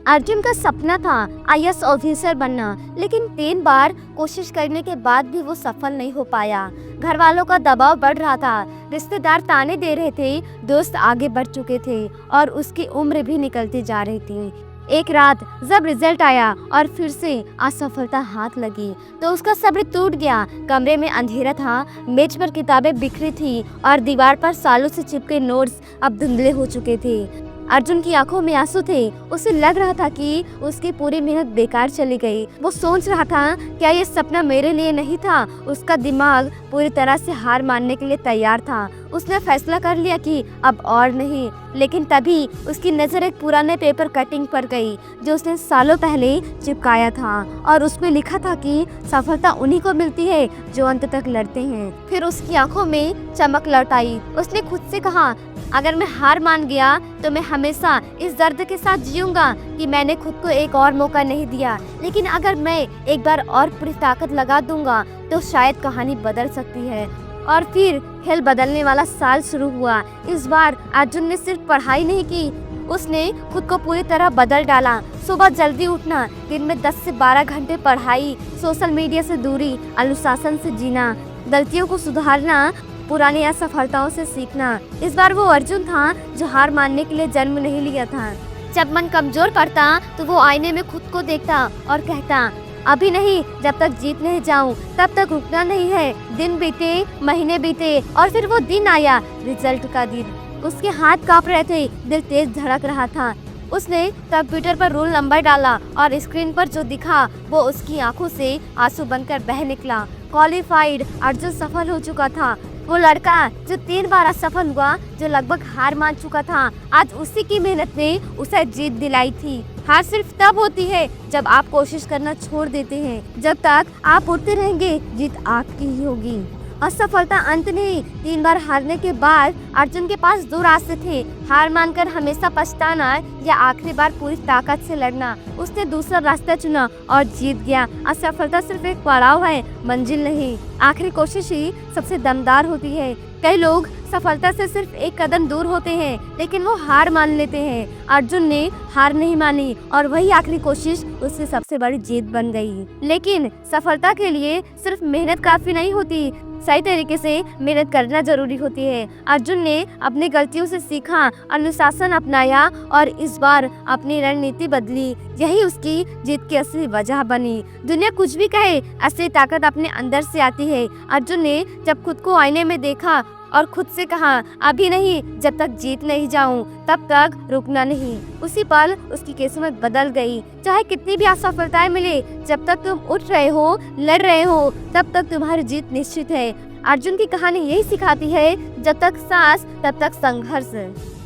अर्जुन का सपना था आईएएस ऑफिसर बनना, लेकिन 3 बार कोशिश करने के बाद भी वो सफल नहीं हो पाया। घर वालों का दबाव बढ़ रहा था, रिश्तेदार ताने दे रहे थे, दोस्त आगे बढ़ चुके थे और उसकी उम्र भी निकलती जा रही थी। एक रात जब रिजल्ट आया और फिर से असफलता हाथ लगी तो उसका सब्र टूट गया। कमरे में अंधेरा था, मेज पर किताबें बिखरी थी और दीवार पर सालों से चिपके नोट्स अब धुंधले हो चुके थे। अर्जुन की आंखों में आंसू थे। उसे लग रहा था कि उसकी पूरी मेहनत बेकार चली गई। वो सोच रहा था, क्या ये सपना मेरे लिए नहीं था? उसका दिमाग पूरी तरह से हार मानने के लिए तैयार था। उसने फैसला कर लिया कि अब और नहीं। लेकिन तभी उसकी नज़र एक पुराने पेपर कटिंग पर गई जो उसने सालों पहले चिपकाया था और उसमें लिखा था कि सफलता उन्हीं को मिलती है जो अंत तक लड़ते हैं। फिर उसकी आंखों में चमक लौट आई। उसने खुद से कहा, अगर मैं हार मान गया तो मैं हमेशा इस दर्द के साथ जीऊंगा कि मैंने खुद को एक और मौका नहीं दिया। लेकिन अगर मैं एक बार और पूरी ताकत लगा दूंगा तो शायद कहानी बदल सकती है। और फिर खेल बदलने वाला साल शुरू हुआ। इस बार अर्जुन ने सिर्फ पढ़ाई नहीं की, उसने खुद को पूरी तरह बदल डाला। सुबह जल्दी उठना, दिन में 10 से 12 घंटे पढ़ाई, सोशल मीडिया से दूरी, अनुशासन से जीना, गलतियों को सुधारना, पुरानी असफलताओं से सीखना। इस बार वो अर्जुन था जो हार मानने के लिए जन्म नहीं लिया था। जब मन कमजोर पड़ता तो वो आईने में खुद को देखता और कहता, अभी नहीं, जब तक जीत नहीं जाऊं तब तक रुकना नहीं है। दिन बीते, महीने बीते और फिर वो दिन आया, रिजल्ट का दिन। उसके हाथ कांप रहे थे, दिल तेज धड़क रहा था। उसने कंप्यूटर पर रोल नंबर डाला और स्क्रीन पर जो दिखा वो उसकी आंखों से आंसू बनकर बह निकला। क्वालिफाइड, अर्जुन सफल हो चुका था। वो लड़का जो 3 बार असफल हुआ, जो लगभग हार मान चुका था, आज उसी की मेहनत ने उसे जीत दिलाई थी। हार सिर्फ तब होती है जब आप कोशिश करना छोड़ देते हैं। जब तक आप उठते रहेंगे, जीत आपकी ही होगी। असफलता अंत नहीं। 3 बार हारने के बाद अर्जुन के पास 2 रास्ते थे, हार मानकर हमेशा पछताना या आखिरी बार पूरी ताकत से लड़ना। उसने दूसरा रास्ता चुना और जीत गया। असफलता सिर्फ एक पड़ाव है, मंजिल नहीं। आखिरी कोशिश ही सबसे दमदार होती है। कई लोग सफलता से सिर्फ एक कदम दूर होते हैं, लेकिन वो हार मान लेते हैं। अर्जुन ने हार नहीं मानी और वही आखिरी कोशिश उसकी सबसे बड़ी जीत बन गई। लेकिन सफलता के लिए सिर्फ मेहनत काफी नहीं होती, सही तरीके से मेहनत करना जरूरी होती है। अर्जुन ने अपनी गलतियों से सीखा, अनुशासन अपनाया और इस बार अपनी रणनीति बदली। यही उसकी जीत की असली वजह बनी। दुनिया कुछ भी कहे, असली ताकत अपने अंदर से आती है। अर्जुन ने जब खुद को आईने में देखा और खुद से कहा, अभी नहीं, जब तक जीत नहीं जाऊं तब तक रुकना नहीं, उसी पल उसकी किस्मत बदल गई। चाहे कितनी भी असफलताएं मिले, जब तक तुम उठ रहे हो, लड़ रहे हो, तब तक तुम्हारी जीत निश्चित है। अर्जुन की कहानी यही सिखाती है, जब तक सांस तब तक संघर्ष।